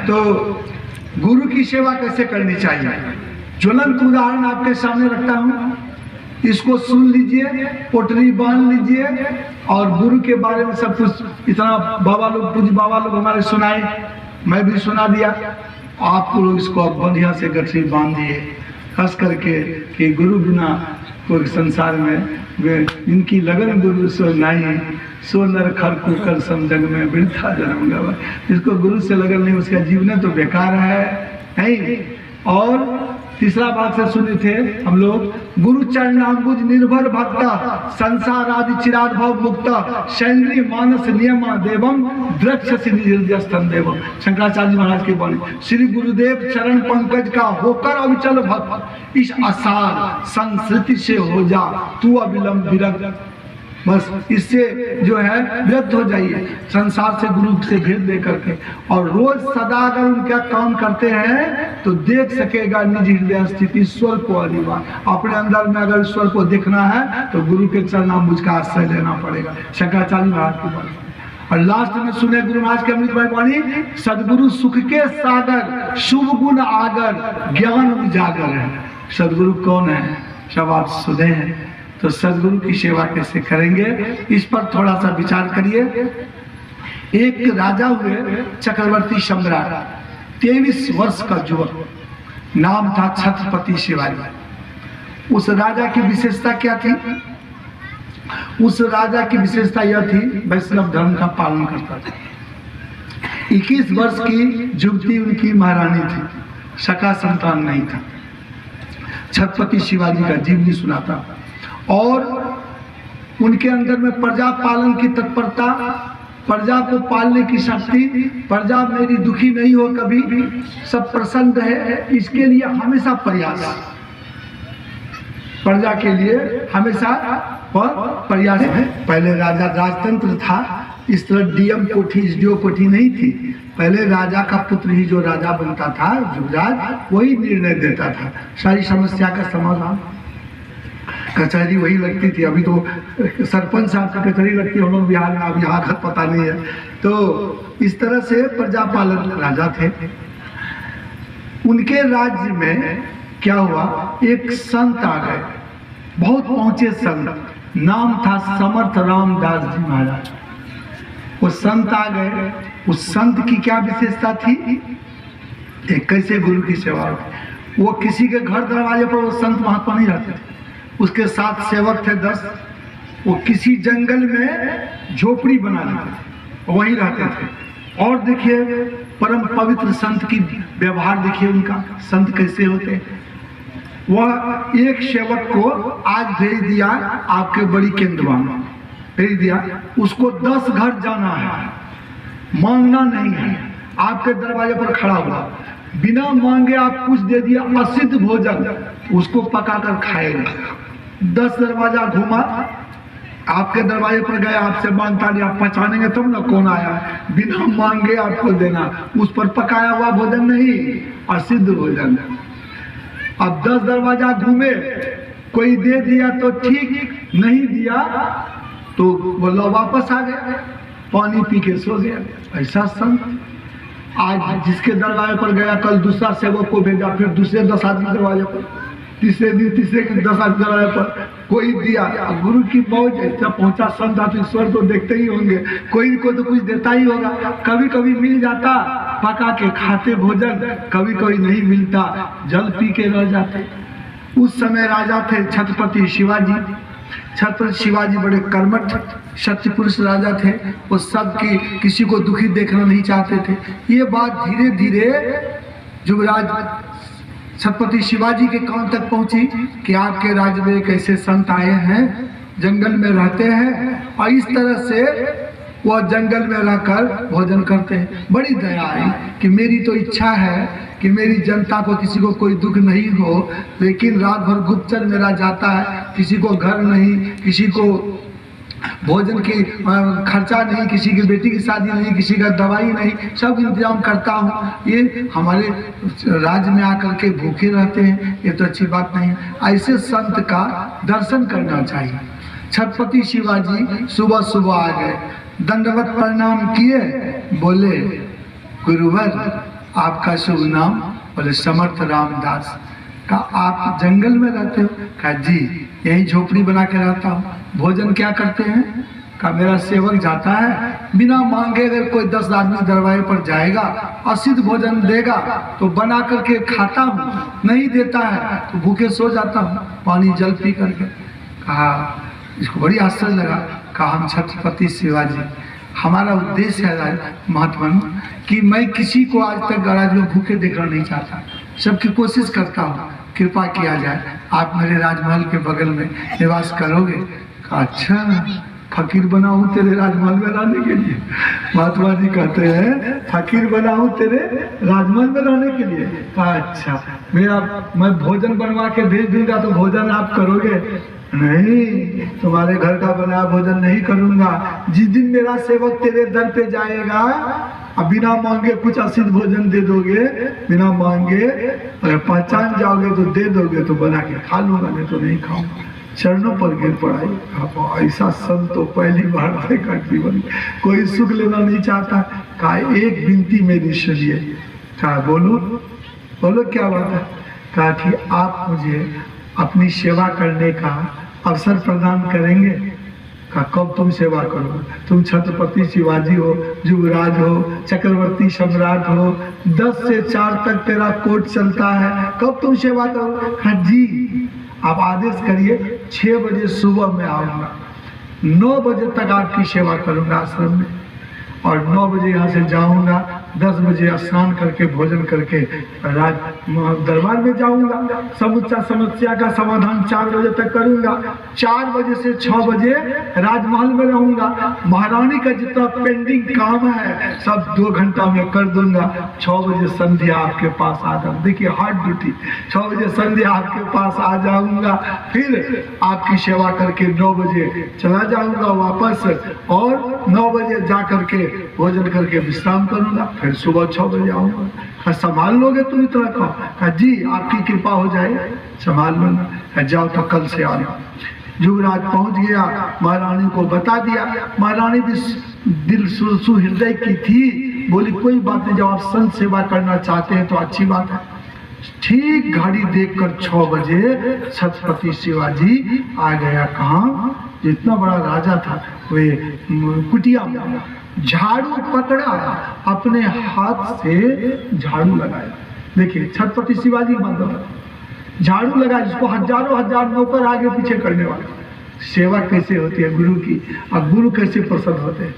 तो गुरु की सेवा कैसे करनी चाहिए, ज्वलंत उदाहरण आपके सामने रखता हूँ, इसको सुन लीजिए, पोटली बांध लीजिए। और गुरु के बारे में सब कुछ इतना बाबा लोग, पूज्य बाबा लोग हमारे सुनाए, मैं भी सुना दिया, आप लोग इसको अब बढ़िया से गठरी बांध दिए, खास करके कि गुरु बिना कोई संसार में इनकी लगन गुरु सो नहीं, सो नर खर कुकर समझग में वृथा जन्म गवा। जिसको गुरु से लगन नहीं उसका जीवन तो बेकार है, नहीं। और तीसरा बात से सुने थे हम लोग, गुरु चरणाम्बुज निर्भर भक्ता संसार आदि चिराद भव मुक्ता शैली मानस नियम देवम द्रक्षसि निज स्तन देवम। शंकराचार्य महाराज की वाणी, श्री गुरुदेव चरण पंकज का होकर अविचल भक्त, इस आसार संस्कृति से हो जा तू अविलंब विरक्त। बस इससे जो है विरक्त हो जाइए, संसार से गुरु से भेद दे करके, और रोज सदा अगर उनका काम करते हैं तो देख सकेगा निज हृदय स्थिति, ईश्वर को अनिवार्य अपने अंदर में अगर ईश्वर को देखना है तो गुरु के चरणाम्बुज का आश्रय लेना पड़ेगा। शंकराचार्य महाराज की बात। और लास्ट में सुने गुरु महाराज के अमृतमय वाणी, सदगुरु सुख के सागर शुभ गुण आगर ज्ञान उजागर है। सदगुरु कौन है, सब आप सुने हैं, तो सदगुरु की सेवा कैसे करेंगे इस पर थोड़ा सा विचार करिए। एक राजा हुए चक्रवर्ती सम्राट, 23 वर्ष का युवक, नाम था छत्रपति शिवाजी। उस राजा की विशेषता क्या थी? उस राजा की विशेषता यह थी, वैष्णव धर्म का पालन करता था। 21 वर्ष की युवती उनकी महारानी थी, सका संतान नहीं था। छत्रपति शिवाजी का जीवनी सुनाता, और उनके अंदर में प्रजा पालन की तत्परता, प्रजा को पालने की शक्ति, प्रजा मेरी दुखी नहीं हो कभी, सब प्रसन्न है, इसके लिए हमेशा प्रयास, प्रजा के लिए हमेशा प्रयास है। पहले राजा राजतंत्र था, इस तरह डीएम कोठी एसडीओ कोठी नहीं थी। पहले राजा का पुत्र ही जो राजा बनता था, युवराज, वही निर्णय देता था, सारी समस्या का समाधान। कचहरी वही लगती थी, अभी तो सरपंच साहब की कचहरी लगती है हम लोग बिहार में, अब यहाँ का पता नहीं है। तो इस तरह से प्रजापालन राजा थे। उनके राज्य में क्या हुआ, एक संत आ गए, बहुत पहुंचे संत, नाम था समर्थ रामदास जी महाराज। वो संत आ गए, उस संत की क्या विशेषता थी, एक कैसे गुरु की सेवा होती। वो किसी के घर दरवाजे पर वो संत महात्मा नहीं रहते थे, उसके साथ सेवक थे 10, वो किसी जंगल में झोपड़ी बना लेते थे, वहीं रहते थे। और देखिए परम पवित्र संत की व्यवहार देखिए, उनका संत कैसे होते। वह एक सेवक को आज भेज दिया आपके बड़ी केंद्रवा में, भेज दिया, उसको 10 घर जाना है, मांगना नहीं है, आपके दरवाजे पर खड़ा हुआ, बिना मांगे आप कुछ दे दिया, असिद्ध भोजन, उसको पकाकर खाएगा। 10 दरवाजा घूमा, आपके दरवाजे पर गया, आपसे मांगता नहीं, आप पहचानेंगे तब ना कौन आया, बिना मांगे आपको देना, उस पर पकाया हुआ भोजन नहीं, असिद्ध भोजन। अब 10 दरवाजा घूमे, कोई दे दिया तो ठीक, नहीं दिया तो बोला वापस आ गया, पानी पी के सो गया। ऐसा संत आज जिसके दरवाजे पर गया, कल दूसरा सेवक को भेजा, फिर दूसरे 10 आदमी दरवाजे पर, तीसरे दिन तीसरे के 10 आदमी दरवाजे पर, कोई दिया। गुरु की मौज, जब पहुंचा संत आप ईश्वर तो देखते ही होंगे, कोई को तो कुछ देता ही होगा। कभी कभी मिल जाता, पका के खाते भोजन, कभी कभी नहीं मिलता, जल पी के रह जाते। उस समय राजा थे छत्रपति शिवाजी। छत्रपति शिवाजी बड़े कर्मठ सत्य पुरुष राजा थे, वो सबकी किसी को दुखी देखना नहीं चाहते थे। ये बात धीरे धीरे युवराज छत्रपति शिवाजी के कान तक पहुंची कि आपके राज्य में एक ऐसे संत आए हैं, जंगल में रहते हैं, और इस तरह से वह जंगल में रहकर भोजन करते हैं। बड़ी दया आई कि मेरी तो इच्छा है कि मेरी जनता को किसी को कोई दुख नहीं हो, लेकिन रात भर गुप्तचर मेरा जाता है, किसी को घर नहीं, किसी को भोजन की खर्चा नहीं, किसी की बेटी की शादी नहीं, किसी का दवाई नहीं, सब इंतजाम करता हूँ। ये हमारे राज्य में आकर के भूखे रहते हैं, ये तो अच्छी बात नहीं है। ऐसे संत का दर्शन करना चाहिए। छत्रपति शिवाजी सुबह सुबह आ गए, दंडवत प्रणाम किए, बोले गुरुवर आपका शुभ नाम? बोले समर्थ रामदास। कहा आप जंगल में रहते हो? कहा जी यही झोपड़ी बना के रहता हूँ। भोजन क्या करते हैं? कहा मेरा सेवक जाता है, बिना मांगे अगर कोई 10 आदमी दरवाजे पर जाएगा, असिद्ध भोजन देगा तो बना करके खाता हूँ, नहीं देता है तो भूखे सो जाता हूँ पानी जल पी करके। कहा इसको बड़ी आश्चर्य लगा। कहा हम छत्रपति शिवाजी, हमारा उद्देश्य है महात्मा कि मैं किसी को आज तक गराज में भूखे देखना नहीं चाहता, सबकी कोशिश करता हूँ, कृपा किया जाए, आप मेरे राजमहल के बगल में निवास करोगे? कहा अच्छा फकीर बना हूँ तेरे राजमहल में रहने के लिए? महात्मा जी कहते हैं फकीर बना हूँ तेरे राजमहल में रहने के लिए? कहा अच्छा मैं भोजन बनवा के भेज दूंगा तो भोजन आप करोगे? नहीं, तुम्हारे घर का बनाया भोजन नहीं करूंगा। जिस दिन मेरा सेवक तेरे दर पे जाएगा अब बिना मांगे कुछ असिद्ध भोजन दे दोगे, बिना मांगे अगर पहचान जाओगे तो दे दोगे तो बना के खा लूंगा, नहीं तो नहीं खाऊंगा। चरणों पर गिर पड़ा। ऐसा संत तो पहली बार देखा जीवन, कोई सुख लेना नहीं चाहता। कहा एक विनती मेरी सुनिए। कहा बोलो बोलो क्या बात है? कहा कि आप मुझे अपनी सेवा करने का अवसर प्रदान करेंगे? कहा कब तुम सेवा करोगे? तुम छत्रपति शिवाजी हो, युवराज हो, चक्रवर्ती सम्राट हो, 10 से 4 तक तेरा कोर्ट चलता है, कब तुम सेवा करोगे? कहा जी आप आदेश करिए, 6 बजे सुबह में आऊँगा, 9 बजे तक आपकी सेवा करूँगा आश्रम में, और 9 बजे यहाँ से जाऊँगा, 10 बजे स्नान करके भोजन करके दरबार में जाऊँगा, समुच्चा समस्या का समाधान 4 बजे तक करूँगा, 4 बजे से 6 बजे राजमहल में रहूँगा, महारानी का जितना पेंडिंग काम है सब 2 घंटा में कर दूंगा, 6 बजे संध्या आपके पास आ जाऊँ। देखिए हार्ड ड्यूटी, 6 बजे संध्या आपके पास आ जाऊँगा, फिर आपकी सेवा करके 9 बजे चला जाऊँगा वापस, और 9 बजे जा करके भोजन करके विश्राम करूँगा, फिर सुबह 6 बजे आऊँगा। संभाल लोगे तुम इतना? कहा जी आपकी कृपा हो जाए संभाल लूँगा। जाओ तो कल से आना। युवराज पहुँच गया, महारानी को बता दिया। महारानी भी दिल सुहृदय की थी, बोली कोई बात नहीं, जब आप संत सेवा करना चाहते हैं तो अच्छी बात है। ठीक घड़ी देखकर 6 बजे छत्रपति शिवाजी आ गया। कहाँ? जितना बड़ा राजा था वे कुटिया में झाड़ू पकड़ा, अपने हाथ से झाड़ू लगाया। देखिए छत्रपति शिवाजी मंदिर झाड़ू लगा, जिसको हजारों हजार नौकर आगे पीछे करने वाले। सेवा कैसे होती है गुरु की, और गुरु कैसे प्रसन्न होते हैं।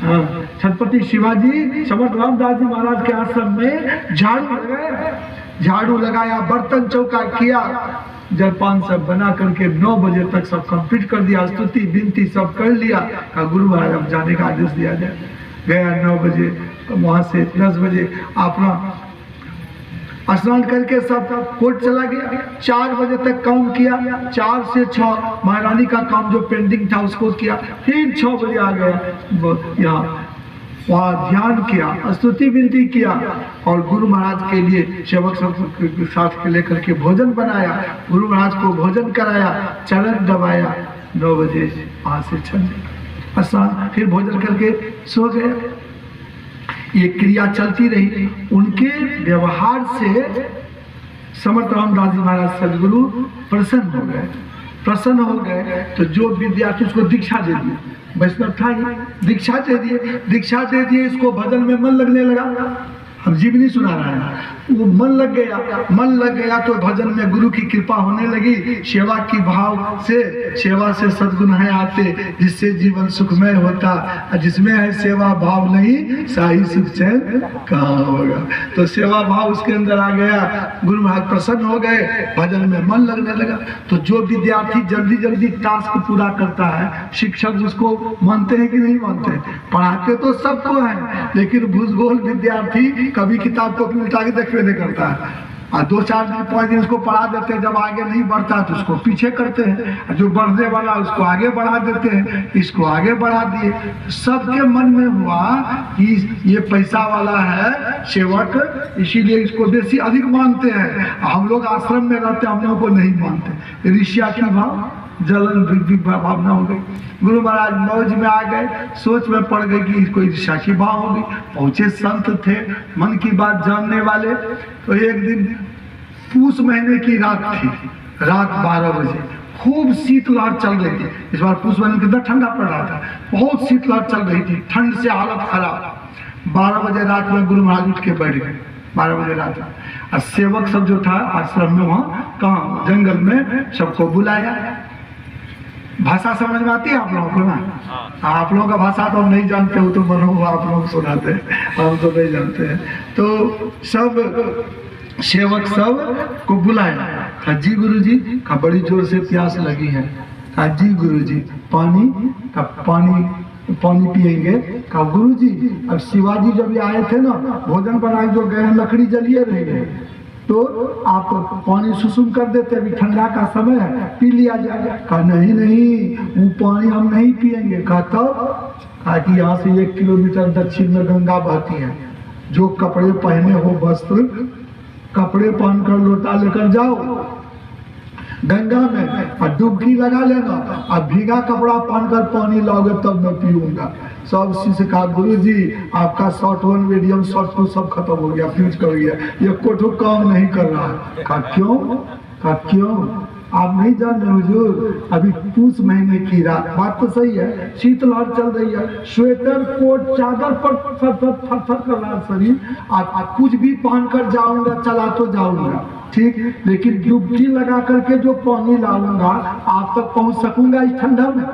हाँ, छत्रपति शिवाजी समर्थ रामदास जी महाराज के आश्रम में झाड़ू लगाया, बर्तन चौका किया, जलपान सब बना करके 9 बजे तक सब कंप्लीट कर दिया, स्तुति विनती सब कर लिया। कहा गुरु महाराज अब जाने का आदेश दिया जाए। गया 9 बजे, वहां से 10 बजे अपना स्नान करके सब कोर्ट चला गया। 4 बजे तक काम किया, 4 से 6 महारानी का काम जो पेंडिंग था उसको किया, फिर 6 बजे आ गया यहाँ, वहाँ ध्यान किया, स्तुति विनती किया, और गुरु महाराज के लिए सेवक सब के साथ के लेकर के भोजन बनाया, गुरु महाराज को भोजन कराया, चरण दबाया। 9 बजे वहाँ से चल स्नान, फिर भोजन करके सो गया। ये क्रिया चलती रही। उनके व्यवहार से समर्थ रामदास जी महाराज सदगुरु प्रसन्न हो गए। प्रसन्न हो गए तो जो विद्यार्थी उसको दीक्षा दे दी, वैष्णव था ही, दीक्षा दे दिए, इसको भजन में मन लगने लगा। हम जीवनी सुना रहे हैं, वो मन लग गया तो भजन में गुरु की कृपा होने लगी। सेवा की भाव से, सेवा से सद्गुण है आते, जिससे जीवन सुखमय होता, जिसमें है सेवा भाव नहीं साही सुख चैन कहाँ होगा। तो सेवा भाव उसके अंदर आ गया, गुरु महाराज प्रसन्न हो गए, भजन में मन लगने लगा। तो जो विद्यार्थी जल्दी जल्दी टास्क पूरा करता है, शिक्षक उसको मानते हैं कि नहीं मानते? पढ़ाते तो सबको है, लेकिन भूसगोल विद्यार्थी कभी किताब को उल्टा के देखने नहीं करता है, और 2-4 दिन 5 दिन उसको पढ़ा देते हैं। जब आगे नहीं बढ़ता तो उसको पीछे करते हैं, जो बढ़ने वाला उसको आगे बढ़ा देते हैं, इसको आगे बढ़ा दिए। सबके मन में हुआ कि ये पैसा वाला है सेवक, इसीलिए इसको बेसी अधिक मानते हैं। हम लोग आश्रम में रहते हैं, हम लोगों को नहीं मानते। ऋषिया की भाव जलन वृद्धि भावना हो गई। गुरु महाराज मौज में आ गए, सोच में पड़ गए कि कोई शाखी भाव होगी। पहुंचे संत थे मन की बात जानने वाले। तो एक दिन पूस महीने की रात थी, रात 12 बजे खूब शीतलहर चल रही थी। इस बार पूस महीने कितना ठंडा पड़ रहा था, बहुत शीतलहर चल रही थी, ठंड से हालत खराब। 12 बजे रात में गुरु महाराज उठ के बैठ गए। 12 बजे रात में और सेवक सब जो था आश्रम में, वहाँ कहाँ जंगल में सबको बुलाया। भाषा समझ में आती है आप लोगों को ना? आप लोगों का भाषा तो हम नहीं जानते हो, तो बनो आप लोग सुनाते हैं, हम तो नहीं जानते हैं। तो सब सेवक सब को बुलाया। कहा जी गुरु जी, का बड़ी जोर से प्यास लगी है। कहा जी गुरु जी पानी, का पानी पिएंगे। कहा गुरु जी अब शिवाजी जब ये आए थे ना, भोजन बनाए जो गए हैं, लकड़ी जलिए रही है, तो आप पानी सुसुम कर देते, अभी ठंडा का समय है, पी लिया जाए। कहा नहीं नहीं, वो पानी हम नहीं पिएंगे। कहा तब? कहा कि यहाँ से 1 किलोमीटर दक्षिण में गंगा बहती है, जो कपड़े पहने हो वस्त्र, कपड़े पहनकर लोटा लेकर जाओ गंगा में और डुबकी लगा लेना, और भीगा कपड़ा पहनकर पानी लाओगे तब मैं पीऊंगा। सब शिष्य कहा गुरु जी आपका शॉर्ट 1 मीडियम शॉर्ट 2 सब खत्म हो गया, फ्यूज कर गया, ये कोठो काम नहीं कर रहा है। कहा क्यों? कहा क्यों आप नहीं जान रहे हुजूर, अभी पूस महीने की रात, बात तो सही है, शीतलहर चल रही है, स्वेटर कोट चादर पर फर कर रहा है शरीर, आप कुछ भी पहन कर जाऊंगा, चला तो जाऊंगा ठीक, लेकिन डुबकी लगा करके जो पानी लाऊंगा आप तक पहुंच सकूंगा इस ठंडा में?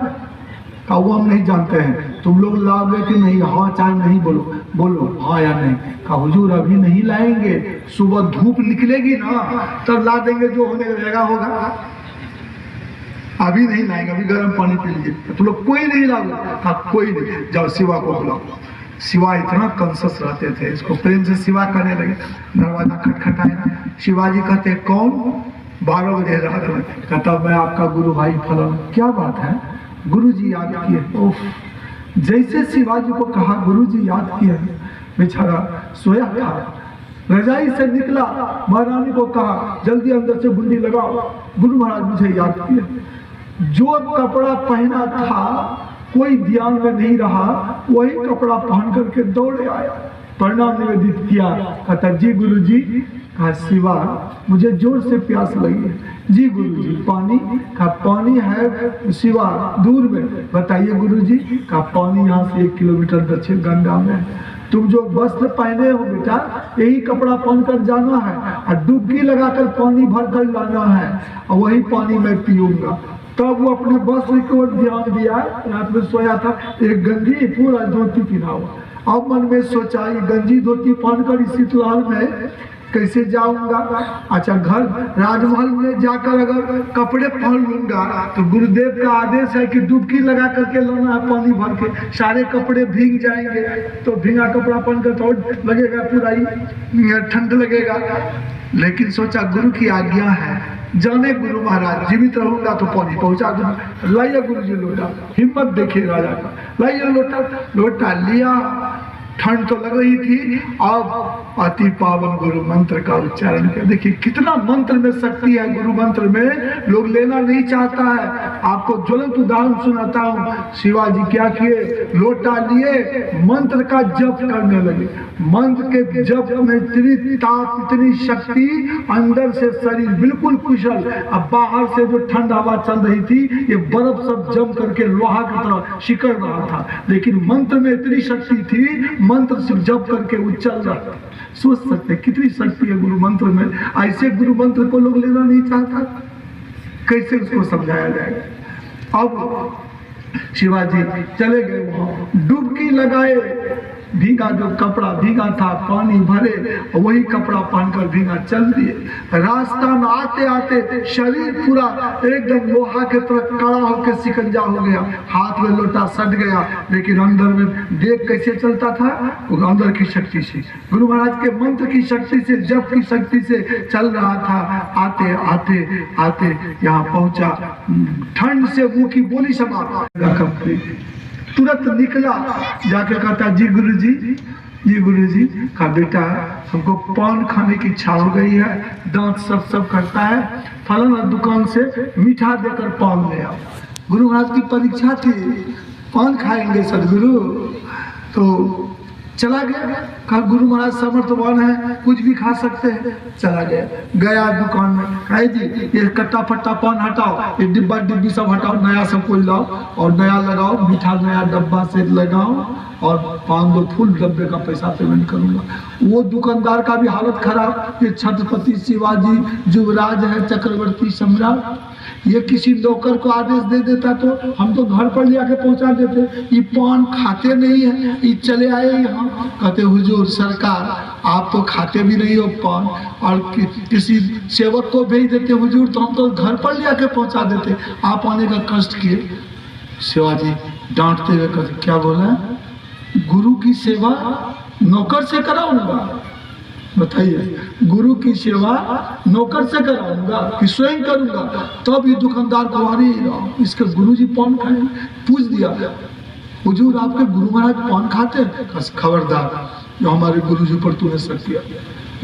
का वो हम नहीं जानते हैं, तुम लोग लाओगे कि नहीं? हाँ चाहे नहीं, बोलो बोलो हाँ या नहीं। का हुजूर अभी नहीं लाएंगे, सुबह धूप निकलेगी ना तब ला देंगे, जो होने रहेगा होगा, अभी नहीं लाएंगे, अभी गर्म पानी पी लीजिए। तुम लोग कोई नहीं लाओगे? हाँ कोई नहीं, जाओ शिवा को बुलाओ। शिवा इतना कॉन्शियस रहते थे, इसको प्रेम से शिवा करने लगे। दरवाजा खटखटाया, शिवाजी कहते कौन? 12 बजे रात में। कहता मैं आपका गुरु भाई फलाना। क्या बात है? गुरु जी याद किए। ओह, जैसे शिवाजी को कहा गुरु जी याद किए, बेचारा सोया था, रजाई से निकला, महारानी को कहा जल्दी अंदर से बुंदी लगाओ, गुरु महाराज मुझे याद किए। जो कपड़ा पहना था कोई ध्यान में नहीं रहा, वही कपड़ा पहन करके दौड़े आया, प्रणाम निवेदित किया। कहता जी गुरु जी। कहा शिवा मुझे जोर से प्यास लगी है। जी गुरु जी पानी? का पानी है शिवा दूर में। बताइए गुरु जी। का पानी यहाँ से 1 किलोमीटर दक्षिण गंगा में। तुम जो वस्त्र पहने हो बेटा, यही कपड़ा पहनकर जाना है और डुबकी लगाकर पानी भर कर लाना है, और वही पानी मैं पीऊंगा। तब वो अपने वस्त्र की ओर ध्यान दिया, रात में सोया था, एक गंजी पूरा धोती पहना हुआ। अब मन में सोचा ये गंजी धोती पहनकर इस शीतलहर में कैसे जाऊंगा? अच्छा घर राजमहल में जाकर अगर कपड़े पहन लूंगा तो गुरुदेव का आदेश है कि डुबकी लगा करके लाना है पानी भर के, सारे कपड़े भीग जाएंगे, तो भीगा कपड़ा पहनकर तो लगेगा पूरा ही ठंड लगेगा। लेकिन सोचा गुरु की आज्ञा है, जाने गुरु महाराज जीवित रहूंगा तो पानी पहुंचा दूंगा। लाइए गुरु जी लोटा, हिम्मत देखिए राजा का, लाइए लोटा। लोटा लिया, ठंड तो लग रही थी, अब अति पावन गुरु मंत्र का उच्चारण किया। देखिए कितना मंत्र में शक्ति है, गुरु मंत्र में लोग लेना नहीं चाहता है। आपको ज्वलंत उदाहरण सुनाता हूँ। शिवाजी क्या किए? लोटा लिए, मंत्र का जप करने लगे। मंत्र के जप में इतनी ताप, इतनी शक्ति, अंदर से शरीर बिल्कुल कुशल, अब बाहर से जो ठंड हवा चल रही थी, ये बर्फ सब जम करके लोहा की तरह सिकड़ रहा था, लेकिन मंत्र में इतनी शक्ति थी, मंत्र से जप करके वो चल रहा था। सोच सकते कितनी शक्ति है गुरु मंत्र में। ऐसे गुरु मंत्र को लोग लेना नहीं चाहता, कैसे उसको समझाया जाएगा? अब शिवाजी चले गए वहां, डुबकी लगाए, भीगा जो कपड़ा भीगा था पानी भरे, वही कपड़ा पहनकर भीगा चल दिए। रास्ता में आते आते शरीर पूरा एकदम लोहा के तरह कड़ा होकर सिकंजा हो गया, हाथ में लोटा सट गया, लेकिन अंदर में देख कैसे चलता था? वो अंदर की शक्ति से, गुरु महाराज के मंत्र की शक्ति से, जप की शक्ति से चल रहा था। आते आते आते यहाँ पहुंचा, ठंड से मुंह की बोली समाप्त। तुरंत निकला, जाके कहता जी गुरुजी, जी गुरुजी। कहा बेटा हमको पान खाने की इच्छा हो गई है, दांत सब करता है, फलाना दुकान से मीठा देकर पान ले आओ। गुरु महाराज की परीक्षा थी, पान खाएंगे सदगुरु। तो चला गया, कहा गुरु महाराज समर्थवान है, कुछ भी खा सकते हैं। चला गया, गया दुकान में, कहा जी ये कट्टा फट्टा पान हटाओ, ये डिब्बा डिब्बी सब हटाओ, नया सब कोई लाओ और नया लगाओ, मीठा नया डब्बा से लगाओ और पान दो, फुल डब्बे का पैसा पेमेंट करूंगा। वो दुकानदार का भी हालत खराब, ये छत्रपति शिवाजी युवराज है, चक्रवर्ती सम्राट, ये किसी नौकर को आदेश दे देता तो हम तो घर पर ले आके पहुंचा देते। ये पान खाते नहीं है, ये चले आए यहाँ, कहते हुजूर सरकार आप तो खाते भी नहीं हो पान, और किसी सेवक को भेज देते हुजूर, तो हम तो घर पर ले आके पहुंचा देते, आप आने का कष्ट किए। शिवाजी डांटते हुए कहते क्या बोला, गुरु की सेवा नौकर से कराऊंगा? बताइए, गुरु की सेवा नौकर से कराऊंगा कि स्वयं करूंगा? तब ये दुकानदार को आ रही इसके गुरुजी पान खाए। पूछ दिया हुजूर आपके गुरु महाराज पान खाते हैं? खबरदार, जो हमारे गुरुजी पर तूने शक किया।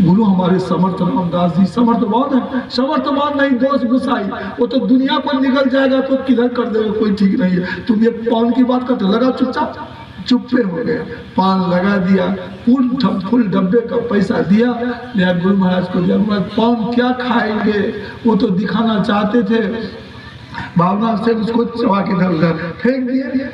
गुरु हमारे समर्थ रामदास जी समर्थवान है, समर्थवान नहीं दोष गुसाई, वो तो दुनिया को निकल जाएगा तो किधर कर देगा, कोई ठीक नहीं है। तुम ये पान की बात करते, लगा चुपचाप, चुप्पे हो गए, पान लगा दिया, फुल डब्बे का पैसा दिया, या गुरु महाराज को दिया। पान क्या खाएंगे, वो तो दिखाना चाहते थे, भावना से उसको चबा के इधर उधर फेंक दिए।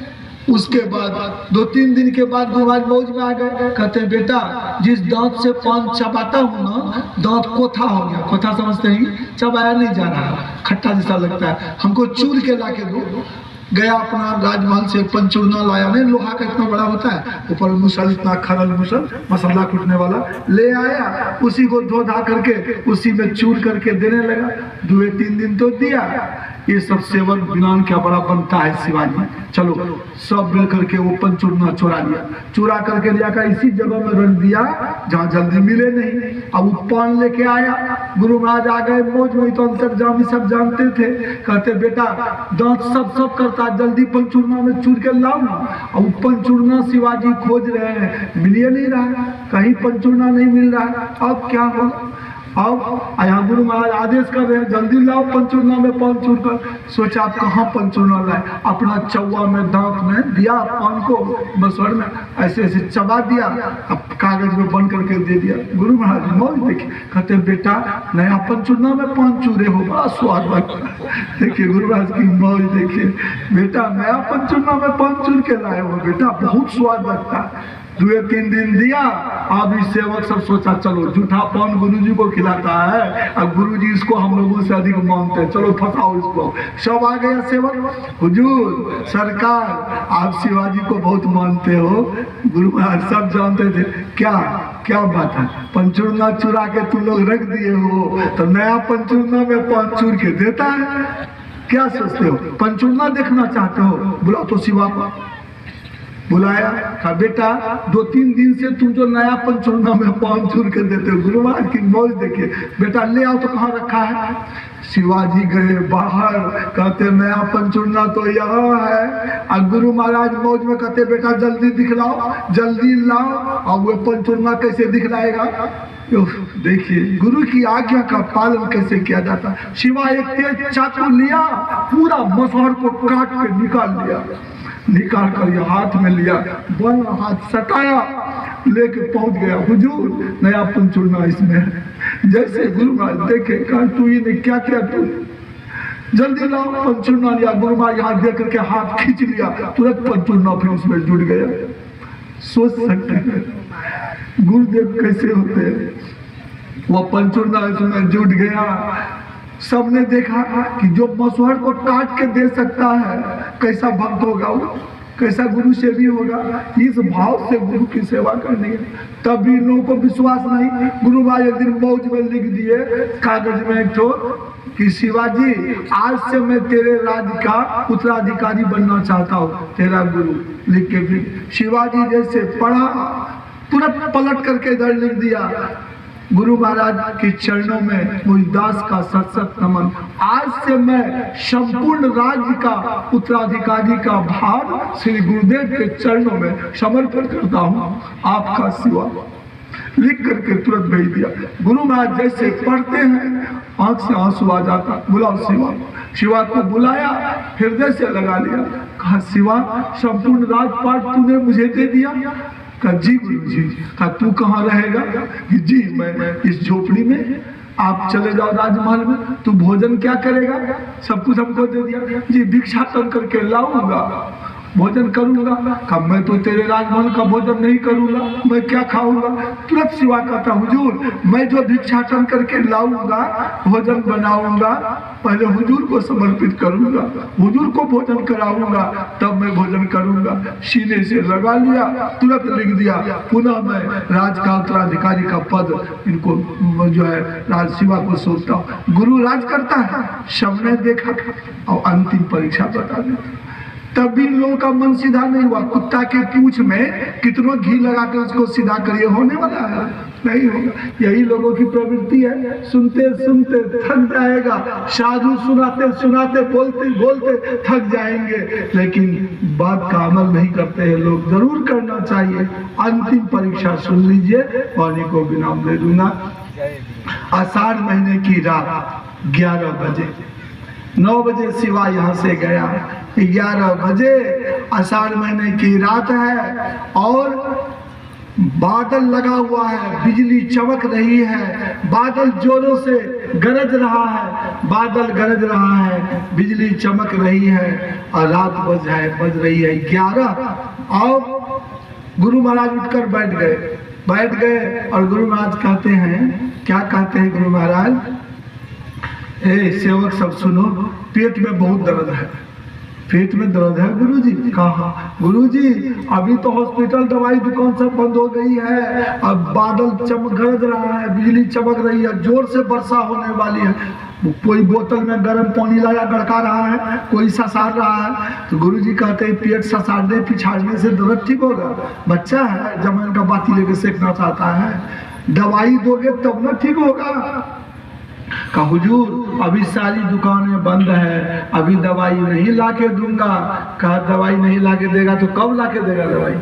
उसके बाद 2-3 दिन के बाद गुरु महाराज मौज में आ गए, कहते हैं बेटा जिस दांत से पान चबाता हूँ ना, दांत कोथा हो गया। कोथा समझते हैं, चबाया नहीं जा रहा, खट्टा जैसा लगता है, हमको चूर के ला के दो। गया अपना राजमहल से पंचूर्णा लाया, नहीं लोहा का इतना बड़ा होता है, ऊपर मुसल इतना खरल मुसल मसाला कूटने वाला ले आया, उसी को धो धा करके उसी में चूर करके देने लगा। 2-3 दिन तो दिया। ये सब सेवन ज्ञान क्या बड़ा बनता है शिवाजी। चलो सब मिल करके वो पंचूर्णा चुरा लिया, चुरा करके लेकर इसी जगह में रख दिया जहाँ जल्दी मिले नहीं। अब वो पान लेके आया, गुरु महाराज आ गए मौज में, तो अंतर्जामी सब जानते थे। कहते बेटा दांत सब करता, जल्दी पंचूर्णा में चूर के लाओ ना। अब पंचूर्णा शिवाजी खोज रहे हैं, मिल नहीं रहा, कहीं पंचूर्णा नहीं मिल रहा। अब क्या हो, अब यहाँ गुरु महाराज आदेश कर रहे हैं जल्दी लाओ पंचूर्णा में पान चूर कर। सोचा आप कहाँ पंचूर्णा लाए, अपना चौवा में दांत में दिया पान को, बसवर में ऐसे ऐसे चबा दिया, अब कागज में बंद करके दे दिया। गुरु महाराज मौज देखिए, कहते बेटा नया पंचूर्णा में पान चूरे हो, बड़ा स्वाद लगता। देखिए गुरु महाराज की मौज देखिए, बेटा नया पंचूर्णा में पान चूर के लाए हो बेटा, बहुत स्वाद लगता। 2-3 दिन दिया। अब इस सेवक सब सोचा चलो झूठा पान गुरुजी को खिलाता है, अब गुरुजी इसको हम लोगों से अधिक मानते हैं, चलो फंसाओ इसको। सब आ गया सेवक, हुजूर सरकार आप शिवाजी को बहुत मानते हो। गुरु महाराज सब जानते थे, क्या बात है, पंचूर्णा चुरा के तुम लोग रख दिए हो, तो नया पंचूर्णा में पान चूर के देता है, क्या सोचते हो, पंचूर्णा देखना चाहते हो? बुलाओ तो शिवा को बुलाया, कहा बेटा 2-3 दिन से तुम जो नया पंचूर्णा में पान चूर के देते हो। गुरु महाराज की मौज देखिए, बेटा ले आओ तो कहाँ रखा है। शिवाजी गए बाहर, कहते नया पंचूर्णा तो यहाँ है। और गुरु महाराज मौज में कहते बेटा जल्दी दिखलाओ, जल्दी लाओ। अब वो पंचूर्णा कैसे दिखलाएगा, देखिए गुरु की आज्ञा का पालन कैसे किया जाता। शिवा एक तेज चाकू लिया, पूरा मसहर को काट के निकाल लिया, निकाल कर ये हाथ में लिया, बड़ा हाथ सटाया, लेके पहुंच गया, हुजूर नया पंचूर्णा इसमें है। जैसे गुरु महाराज देखे, कहा तू ये क्या किया, तू जल्दी लाओ पंचूर्णा लिया। गुरु महाराज यहाँ देख करके हाथ खींच लिया, तुरंत पंचूर्णा फिर उसमें जुड़ गया। सोच सकते हैं गुरुदेव कैसे होते हैं, वो पंचूर्णा इसमें जुट गया। सबने देखा कि जो मसहर को काट के दे सकता है, कैसा भक्त होगा वो, कैसा गुरु सेवी होगा। इस भाव से गुरु की सेवा करनी है, तब भी लोगों को विश्वास नहीं। गुरु महाराज एक दिन मौज में लिख दिए कागज में एक ठो कि शिवाजी आज से मैं तेरे राज्य का उत्तराधिकारी बनना चाहता हूँ, तेरा गुरु, लिख के भी। शिवाजी जैसे पढ़ा, तुरंत पलट करके इधर लिख दिया, गुरु महाराज के चरणों में मुझदास का सत सत नमन। आज से मैं संपूर्ण राज्य का उत्तराधिकारी का भार श्री गुरुदेव के चरणों में समर्पण करता हूँ, आपका सिवा। लिख करके तुरंत भेज दिया। गुरु महाराज जैसे पढ़ते हैं आंख से आंसू आ जाता, बुलाओ शिवा। शिवा को बुलाया, हृदय से लगा लिया, कहा शिवा संपूर्ण राजपाट तूने मुझे दे दिया। कहा जी गुरु जी। कहा तू कहाँ रहेगा? कि जी मैं इस झोपड़ी में, आप चले जाओ राजमहल में। तू भोजन क्या करेगा? सब कुछ हमको दे दिया। जी भिक्षाटन करके लाऊंगा, भोजन करूंगा। कब मैं तो तेरे राजमहल का भोजन नहीं करूंगा, मैं क्या खाऊंगा? तुरंत शिवा कहता हुजूर मैं जो भिक्षाटन करके लाऊंगा, भोजन बनाऊंगा, पहले हुजूर को समर्पित करूंगा, हुजूर को भोजन कराऊंगा, तब मैं भोजन करूंगा। सीने से लगा लिया, तुरंत लिख दिया, पुनः मैं राज का उत्तराधिकारी का पद इनको जो है राज शिवा को सौंपता हूँ। गुरु राज करता है, सबने देखा और अंतिम परीक्षा बता देता। तभी लोगों का मन सीधा नहीं हुआ। कुत्ता के पूंछ में कितना घी लगा के उसको सीधा करिए, होने वाला है? नहीं होगा। यही लोगों की प्रवृत्ति है, सुनते सुनते थक जाएगा, साधु सुनाते सुनाते बोलते बोलते थक जाएंगे, लेकिन बात का अमल नहीं करते हैं लोग। जरूर करना चाहिए। अंतिम परीक्षा सुन लीजिए, वाणी को भी नाम दे दूंगा। आषाढ़ महीने की रात 11 बजे, 9 बजे शिवा यहाँ से गया, 11 बजे आषाढ़ महीने की रात है और बादल लगा हुआ है, बिजली चमक रही है, बादल जोरों से गरज रहा है, बादल गरज रहा है, बिजली चमक रही है और रात बज रही है 11। और गुरु महाराज उठकर बैठ गए और गुरु महाराज कहते हैं, क्या कहते हैं गुरु महाराज? सेवक सब सुनो, पेट में बहुत दर्द है। पेट में दर्द है गुरुजी? कहा गुरुजी अभी तो हॉस्पिटल दवाई दुकान सब बंद हो गई है, अब बादल गरज रहा है, बिजली चमक रही है, जोर से वर्षा होने वाली है। कोई बोतल में गर्म पानी लाया गड़का रहा है, कोई ससार रहा है। तो गुरुजी कहते हैं पेट ससारने पिछाड़ने से दर्द ठीक होगा? बच्चा है, जमीन का बाती लेके सेकना चाहता है, दवाई दोगे तब ना ठीक होगा। कहा हुजूर अभी सारी दुकानें बंद है, अभी दवाई नहीं लाके दूंगा। कहा दवाई नहीं लाके देगा तो कब लाके देगा दवाई?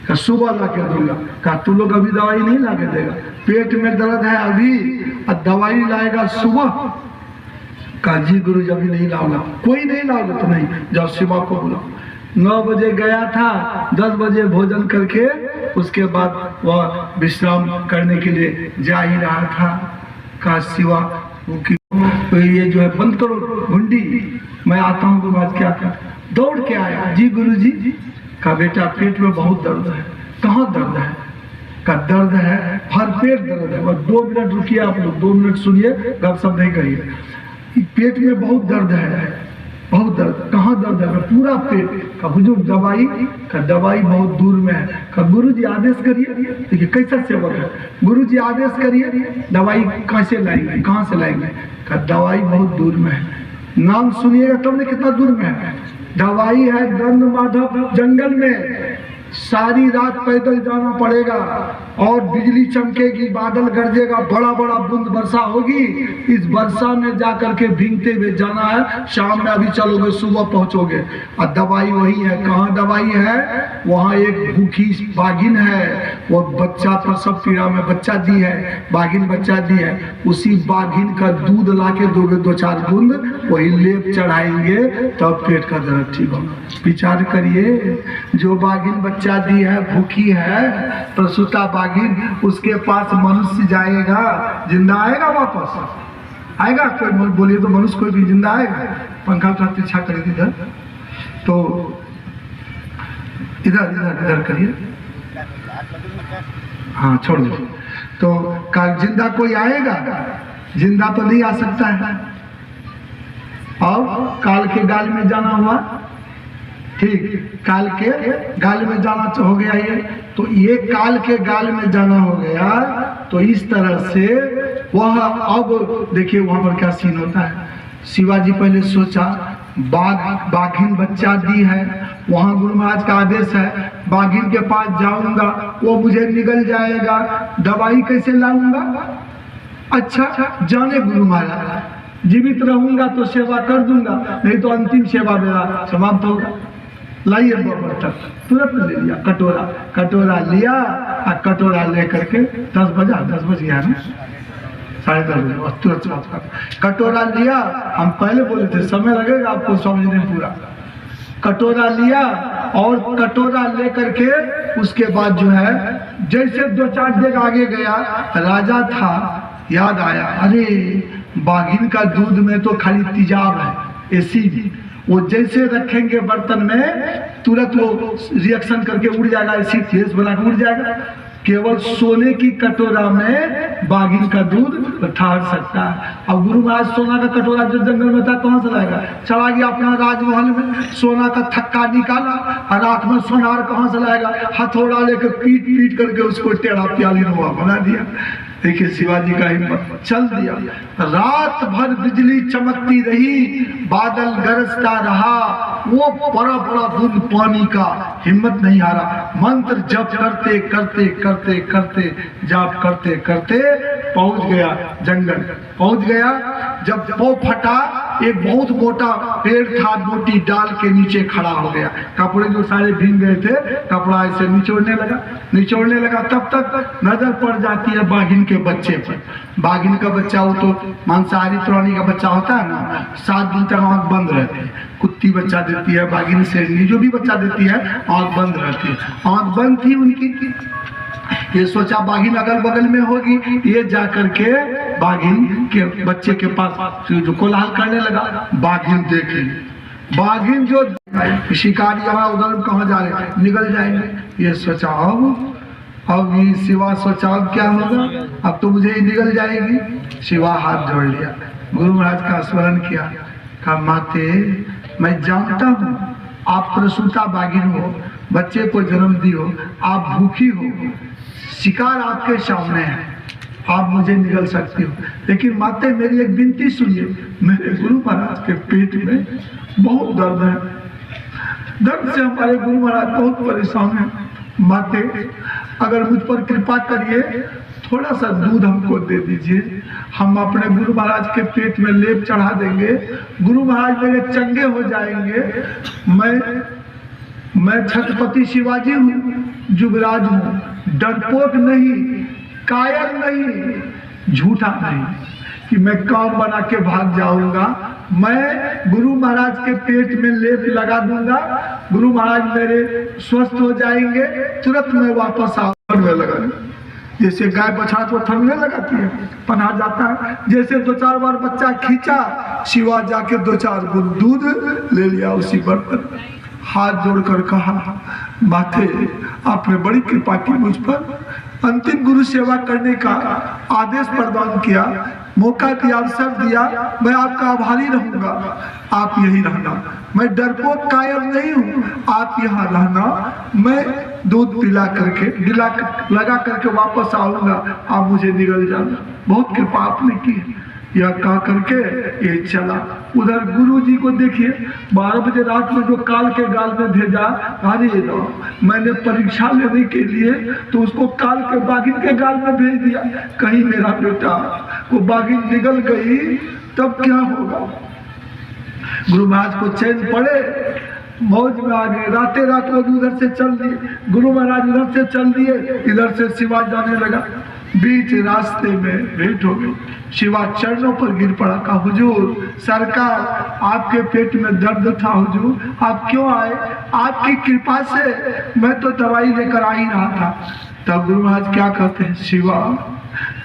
कहा सुबह लाके दूंगा। कहा तू लोग अभी दवाई नहीं लाके देगा, पेट में दर्द है अभी और दवाई लाएगा सुबह? कहा जी गुरु जी अभी नहीं लाऊंगा। कोई नहीं लाओगे तो नहीं, जाओ शिवा को बुलाओ। 9 बजे गया था, 10 बजे भोजन करके उसके बाद वह विश्राम करने के लिए जा ही रहा था। कहा शिवा तो ये जो है बंद करो घुंडी, मैं आता हूँ। गुरु महाराज क्या कर दौड़ के आया, जी गुरु जी। कहा बेटा पेट में बहुत दर्द है। कहाँ दर्द है? कहा दर्द है, हर पेट दर्द है। बस 2 मिनट रुकिए आप लोग, 2 मिनट सुनिए, गपशप नहीं करिए। पेट में बहुत दर्द है, बहुत दर्द। कहाँ दर्द है? पूरा पेट। का हुजूर दवाई? का दवाई बहुत दूर में है। का गुरु जी आदेश करिए। देखिए कैसा सेवक है, गुरु जी आदेश करिए, दवाई कैसे लाएंगे, कहाँ से लाएंगे? का दवाई बहुत दूर में है। नाम सुनिएगा तब ने कितना दूर में है। दवाई है गंध माधव जंगल में, सारी रात पैदल जाना पड़ेगा और बिजली चमकेगी, बादल गरजेगा, बड़ा बड़ा बूंद वर्षा होगी। इस वर्षा में जाकर के भीगते हुए जाना है। शाम में अभी चलोगे, सुबह पहुंचोगे। और दवाई वही है। कहाँ दवाई है? वहाँ एक भूखी बाघिन है, वो बच्चा प्रसव पीड़ा में बच्चा दी है, बाघिन बच्चा दी है। उसी बाघिन का दूध ला के दोगे 2-4 बूंद, वही लेप चढ़ाएंगे तब पेट का दर्द ठीक होगा। विचार करिए, जो बाघिन बच्चा दी है, भूखी है, प्रसूता बाघिन, उसके पास मनुष्य जाएगा, जिंदा आएगा? वापस आएगा? कोई बोलिए तो मनुष्य कोई भी जिंदा आएगा? पंखा का पीछा करिए इधर, तो इधर इधर इधर करिए, हाँ छोड़ दो। तो जिंदा कोई आएगा? जिंदा तो नहीं आ सकता है। और काल के गाल में जाना हुआ, ठीक, काल के गाल में जाना हो गया ये। तो ये काल के गाल में जाना हो गया, तो इस तरह से वह अब देखिए वहां पर क्या सीन होता है। शिवाजी पहले सोचा बाघिन बच्चा दी है, वहाँ गुरु महाराज का आदेश है बाघिन के पास जाऊंगा वो मुझे निगल जाएगा, दवाई कैसे लाऊंगा? अच्छा जाने गुरु महाराज, जीवित रहूंगा तो सेवा कर दूंगा, नहीं तो अंतिम सेवा मेरा समाप्त होगा। लाइए बर्तन, तुरंत ले लिया कटोरा लिया और कटोरा लेकर के 10 बज गया ना, 10:30 बजे तुरंत कटोरा लिया। हम पहले बोले थे समय लगेगा आपको समझने पूरा। कटोरा लिया और कटोरा लेकर के उसके बाद जो है जैसे 2-4 डेग आगे गया, राजा था, याद आया अरे बाघिन का दूध में तो खाली तेजाब है, एसिड, वो जैसे रखेंगे बर्तन में तुरंत वो रिएक्शन करके उड़ जाएगा, एसिड फेस बना के उड़ जाएगा। केवल सोने की कटोरा में बाघिन का दूध ठहर सकता है। अब गुरु महाराज सोना का कटोरा जो जंगल में था कहाँ से लाएगा? चला गया अपना राजमहल में, सोना का थक्का निकाला और रात में सोनार कहाँ से लाएगा? हथौड़ा लेकर पीट करके उसको टेढ़ा प्याली नुमा बना दिया। देखिए शिवाजी का हिम्मत, चल दिया। रात भर बिजली चमकती रही, बादल गरजता रहा, वो बड़ा बड़ा बूंद पानी का हिम्मत नहीं आ रहा। मंत्र जप करते करते करते करते जाप करते करते पहुंच गया जंगल, पहुंच गया। जब पाँव फटा, एक बहुत मोटा पेड़ था, मोटी डाल के नीचे खड़ा हो गया। कपड़े जो सारे भीग गए थे, कपड़ा ऐसे निचोड़ने लगा। तब तक नजर पड़ जाती है बाघिन के बच्चे पर। बाघिन का बच्चा वो तो मांसाहारी प्राणी का बच्चा होता है ना, 7 दिन तक आंख बंद रहती है। कुत्ती बच्चा देती है, बाघिन शेरनी जो भी बच्चा देती है आंख बंद रहती है। आंख बंद थी उनकी, ये सोचा बाघिन अगल बगल में होगी, ये जाकर के बाघिन के बच्चे के पास जो कोलाहल करने लगा। बाघिन देखे, बाघिन जो शिकारी यहाँ उधर कहाँ जा रहे, निकल जाएंगे। ये सोचा अब ये शिवा सोचा अब क्या होगा, अब तो मुझे ही निकल जाएगी। शिवा हाथ जोड़ लिया, गुरु महाराज का स्मरण किया, कहा माते मैं जानता हूँ आप प्रसूता बाघिन हो, बच्चे को जन्म दी हो, आप भूखी हो, शिकार आपके सामने है, आप मुझे निगल सकती हो, लेकिन माते मेरी एक विनती सुनिए, मेरे गुरु महाराज के पेट में बहुत दर्द है, दर्द से हमारे गुरु महाराज बहुत परेशान है। माते अगर मुझ पर कृपा करिए, थोड़ा सा दूध हमको दे दीजिए, हम अपने गुरु महाराज के पेट में लेप चढ़ा देंगे, गुरु महाराज मेरे चंगे हो जाएंगे। मैं छत्रपति शिवाजी हूँ, युवराज हूँ, डरपोक नहीं, कायर नहीं, झूठा नहीं कि मैं काम बना के भाग जाऊंगा। मैं गुरु महाराज के पेट में लेप लगा दूंगा, गुरु महाराज मेरे स्वस्थ हो जाएंगे, तुरंत मैं वापस आने लगा। जैसे गाय बछड़ा को थमने लगाती है, पना जाता है, जैसे 2-4 बार बच्चा खींचा, शिवा जाके 2-4 बूंद दूध ले लिया उसी बर्तन, हाथ जोड़कर कहा माते आपने बड़ी कृपा की मुझ पर, अंतिम गुरु सेवा करने का आदेश प्रदान किया, मौका दिया, अवसर दिया, मैं आपका आभारी रहूंगा, आप यही रहना, मैं डरपोक कायर नहीं हूँ, आप यहाँ रहना, मैं दूध पिला करके लगा करके वापस आऊंगा, आप मुझे निगल जाना, बहुत कृपा आपने की। यह कह करके ये चला। उधर गुरु जी को देखिए 12 बजे रात में जो काल के गाल में भेजा, अरे मैंने परीक्षा लेने के लिए तो उसको काल के बाघिन के गाल में भेज दिया, कहीं मेरा बेटा वो बाघिन निगल गई तब क्या होगा। गुरु महाराज को चैन पड़े, मौज में आ गए, रातें रात वो उधर से चल दिए, गुरु महाराज उधर से चल दिए, इधर से शिवा जाने लगा। बीच रास्ते में भेंट हो गई, शिवा चरणों पर गिर पड़ा, कहा हुजूर सरकार आपके पेट में दर्द था, हुजूर आप क्यों आए, आपकी कृपा से मैं तो दवाई लेकर आ ही रहा था। तब गुरु महाराज क्या कहते हैं, शिवा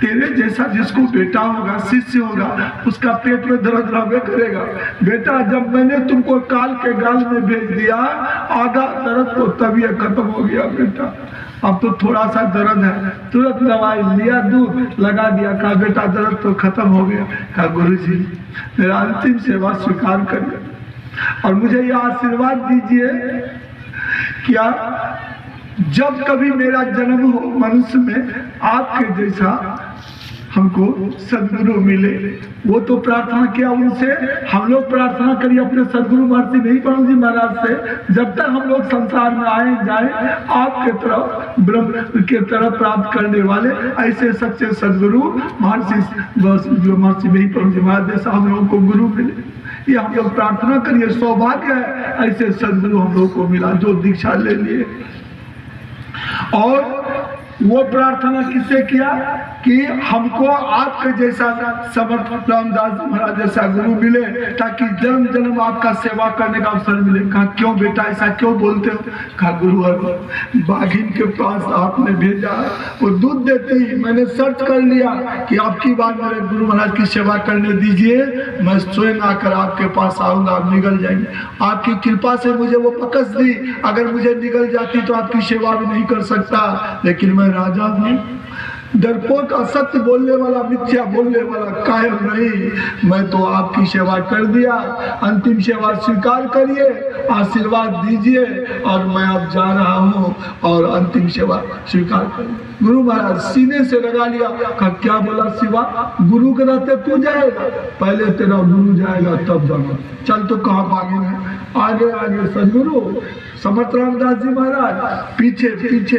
तेरे जैसा जिसको बेटा होगा, शिष्य होगा, उसका पेट में दर्द रहबे करेगा। बेटा जब मैंने तुमको काल के गाल में भेज दिया, आधा दर्द तो तबीयत खत्म हो गया बेटा, अब तो थोड़ा सा दर्द है, तुरंत दवाई लिया, दूध लगा दिया, कहा बेटा दर्द तो खत्म हो गया। कहा गुरु जी मेरा अंतिम सेवा स्वीकार करिए और मुझे यह आशीर्वाद दीजिए, क्या जब कभी मेरा जन्म हो मनुष्य में आपके जैसा हमको सदगुरु मिले। वो तो प्रार्थना किया उनसे, हम लोग प्रार्थना करिए अपने सदगुरु महर्षि नहीं परम जी महाराज से, जब तक हम लोग संसार में आए जाए आपके तरफ ब्रह्म के तरफ प्राप्त करने वाले ऐसे सच्चे सदगुरु महर्षि नहीं परम जी महाराज जैसा हम लोगों को गुरु मिले। ये हम लोग प्रार्थना करिए, सौभाग्य है ऐसे सदगुरु हम लोग को मिला जो दीक्षा ले लिए। और वो प्रार्थना किससे किया कि हमको आपके जैसा समर्थ रामदास जी महाराज जैसा गुरु मिले, ताकि जन्म जन्म आपका सेवा करने का अवसर मिले। कहा क्यों बेटा ऐसा क्यों बोलते हो? कहा गुरु बाघिन के पास आपने भेजा, वो दूध देते ही मैंने सर्च कर लिया कि आपकी बात मेरे गुरु महाराज की सेवा करने दीजिए, मैं स्वयं आकर आपके पास आऊंगा, आप निगल जाएंगे। आपकी कृपा से मुझे वो पकड़ दी, अगर मुझे निगल जाती तो आपकी सेवा भी नहीं कर सकता, लेकिन मैं राजा हूं, डरपोक असत्य बोलने वाला, मिथ्या बोलने वाला कायर नहीं, मैं तो आपकी सेवा कर दिया, अंतिम सेवा स्वीकार करिए, आशीर्वाद दीजिए और मैं अब जा रहा हूँ और अंतिम सेवा स्वीकार करिए। गुरु महाराज सीने से लगा लिया। कहा क्या बोला शिवा? गुरु के रहते तू जाएगा? पहले तेरा गुरु जाएगा तब जाना। चल तो कहाँ भागे है? आगे आगे सदगुरु समर्थ रामदास जी महाराज, पीछे पीछे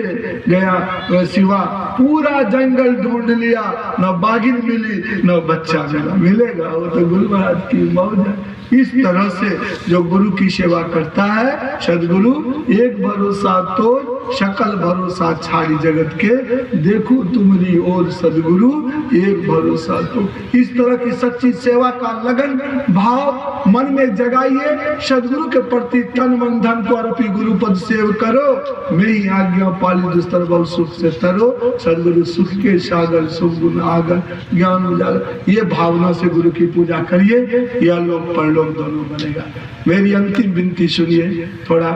गया शिवा, पूरा जंगल ढूंढ लिया, न बागिन मिली न बच्चा मिला। मिलेगा वो तो गुरु महाराज की मौज है। इस तरह से जो गुरु की सेवा करता है सदगुरु, एक भरोसा तो सकल भरोसा छाड़ी जगत के, देखो तुम्हारी ओर सदगुरु एक भरोसा तो। इस तरह की सच्ची सेवा का लगन भाव मन में जगाइए, सदगुरु के प्रति तन मन धन को अर्पी गुरु पद सेव करो, मेरी आज्ञा पाली दुस्तर बल सुख से तरो, सदगुरु सुख के सागर सुख गुण आगर ज्ञान उजागर। ये भावना से गुरु की पूजा करिए, यह लोग परलोक दोनों बनेगा। मेरी अंतिम विनती सुनिए, थोड़ा